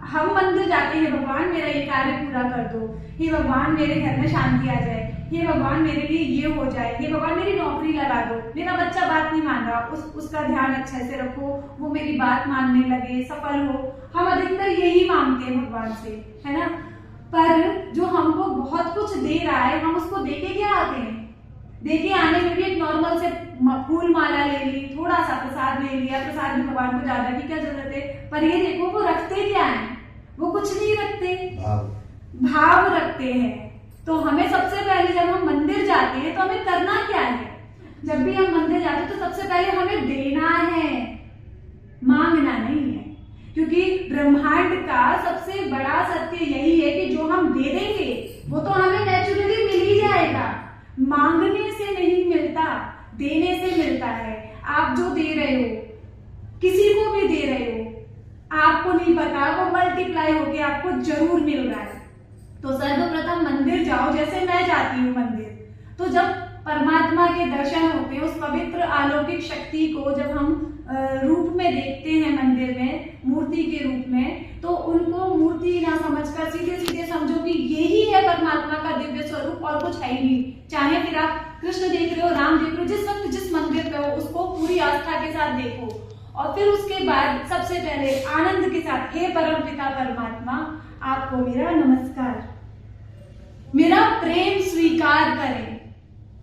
हम मंदिर जाते हैं, भगवान मेरा ये कार्य पूरा कर दो, हे भगवान मेरे घर में शांति आ जाए, हे भगवान मेरे लिए ये हो जाए, हे भगवान मेरी नौकरी लगा दो, मेरा बच्चा बात नहीं मान रहा, उसका ध्यान अच्छे से रखो, वो मेरी बात मानने लगे, सफल हो। हम अधिकतर यही मांगते हैं भगवान से, है ना। पर जो हमको बहुत कुछ दे रहा है, हम उसको देके क्या आते हैं? देके आने में भी एक नॉर्मल से फूल माला ले ली, थोड़ा सा प्रसाद ले लिया, प्रसाद भी भगवान को ज्यादा की क्या जरूरत है। पर ये देखो वो रखते क्या है, वो कुछ नहीं रखते, भाव रखते हैं। तो हमें सबसे पहले जब हम मंदिर जाते हैं तो हमें करना क्या है? जब भी हम मंदिर जाते हैं तो सबसे पहले हमें देना है, मांगना नहीं है। क्योंकि ब्रह्मांड का सबसे बड़ा सत्य यही है कि जो हम दे देंगे वो तो हमें नेचुरली मिल ही जाएगा। मांगने से नहीं मिलता, देने से मिलता है। आप जो दे रहे हो, किसी को भी दे रहे हो, आपको नहीं पता, वो मल्टीप्लाई होके आपको जरूर मिल रहा है। तो सर्वप्रथम मंदिर जाओ, जैसे मैं जाती हूँ मंदिर, तो जब परमात्मा के दर्शन होते हैं, उस पवित्र अलौकिक शक्ति को जब हम रूप में देखते हैं मंदिर में, मूर्ति के रूप में, तो उनको मूर्ति ना समझकर सीधे सीधे समझो कि यही है परमात्मा का दिव्य स्वरूप और कुछ है ही नहीं। चाहे फिर आप कृष्ण देख रहे हो, राम देख रहे हो, जिस वक्त जिस मंदिर पे हो उसको पूरी आस्था के साथ देखो। और फिर उसके बाद सबसे पहले आनंद के साथ, हे परमपिता परमात्मा, आपको मेरा नमस्कार, मेरा प्रेम स्वीकार करें।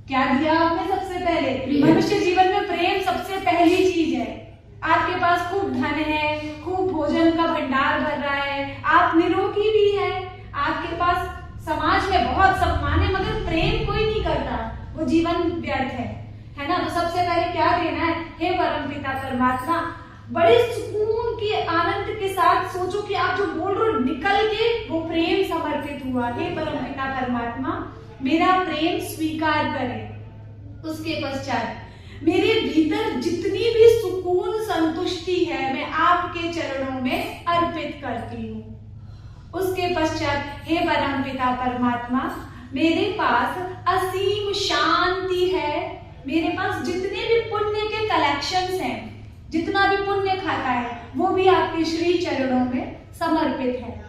क्या दिया आपने? सबसे पहले मनुष्य जीवन में प्रेम सबसे पहली चीज है। आपके पास खूब धन है, खूब भोजन का भंडार भर रहा है, आप निरोगी भी है, आपके पास समाज में बहुत सम्मान है, मगर प्रेम कोई नहीं करता, वो जीवन व्यर्थ है ना। तो सबसे पहले क्या देना है? हे परमपिता परमात्मा, बड़े सुकून के आनंद के साथ सोचो कि आप जो बोल रहे हो निकल के वो प्रेम समर्पित हुआ। हे परमपिता परमात्मा, मेरा प्रेम स्वीकार करें। उसके पश्चात मेरे भीतर जितनी भी सुकून संतुष्टि है, मैं आपके चरणों में अर्पित करती हूँ। उसके पश्चात हे परमपिता परमात्मा, मेरे पास असीम शांति है, मेरे पास जितने भी पुण्य के कलेक्शंस हैं, जितना भी पुण्य खाता है, वो भी आपके श्री चरणों में समर्पित है।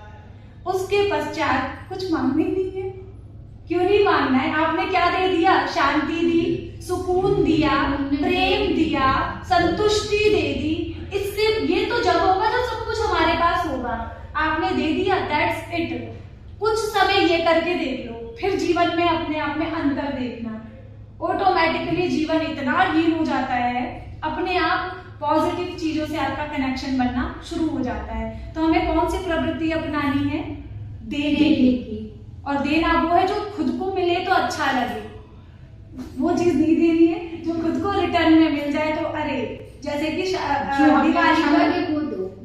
उसके पश्चात कुछ मांगने नहीं है। क्यों नहीं मांगना है? आपने क्या दे दिया? शांति दी, सुकून दिया, प्रेम दिया, संतुष्टि दे दी। इससे ये तो जब होगा जब सब कुछ हमारे पास होगा। आपने दे दिया, दैट्स इट। कुछ समय ये करके देख लो, फिर जीवन में अपने आप में अंतर देखना। ऑटोमेटिकली जीवन इतना हील हो जाता है, अपने आप पॉजिटिव चीजों से आपका कनेक्शन बनना शुरू हो जाता है। तो हमें कौन सी प्रवृत्ति अपनानी है? देने की। और देना वो है जो खुद को मिले तो अच्छा लगे, वो चीज नहीं देनी है जो खुद को रिटर्न में मिल जाए। तो अरे जैसे कि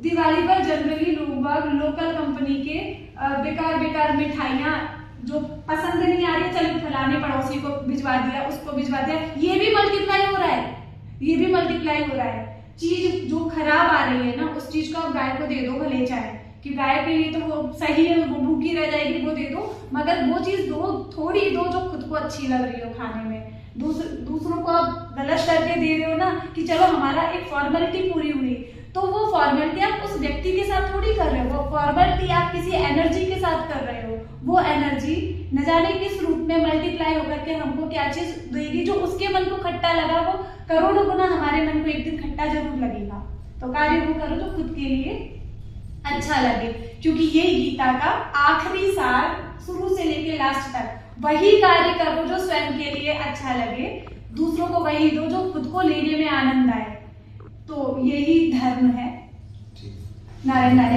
दिवाली पर जनरली लोग लोकल कंपनी के बेकार मिठाइयाँ जो पसंद नहीं आ रही, चलो फलाने पड़ोसी को भिजवा दिया, उसको भिजवा दिया, ये भी मल्टीप्लाई हो रहा है, ये भी मल्टीप्लाई हो रहा है। चीज जो खराब आ रही है ना, उस चीज को आप गाय को दे दो, भले चाहे कि गाय के लिए तो वो सही है, वो भूखी रह जाएगी, वो दे दो, मगर वो चीज दो, थोड़ी दो जो खुद को अच्छी लग रही हो खाने में। दूसरों को आप गलत करके दे रहे हो ना कि चलो हमारा एक फॉर्मेलिटी पूरी हुई, तो वो फॉर्मेलिटी आप उस व्यक्ति के साथ थोड़ी कर रहे हो, वो फॉर्मेलिटी आप किसी एनर्जी के साथ कर रहे हो। वो एनर्जी न जाने किस रूप में मल्टीप्लाई होकर के हमको क्या चीज देगी, जो उसके मन को खट्टा लगा वो करोड़ों गुना हमारे मन को एक दिन खट्टा जरूर लगेगा। तो कार्य वो करो जो खुद के लिए अच्छा लगे, क्योंकि ये गीता का आखिरी सार, शुरू से लेके लास्ट तक वही कार्य करो जो स्वयं के लिए अच्छा लगे, दूसरों को वही दो जो खुद को लेने में आनंद आए। तो यही धर्म है। नारायण नारायण।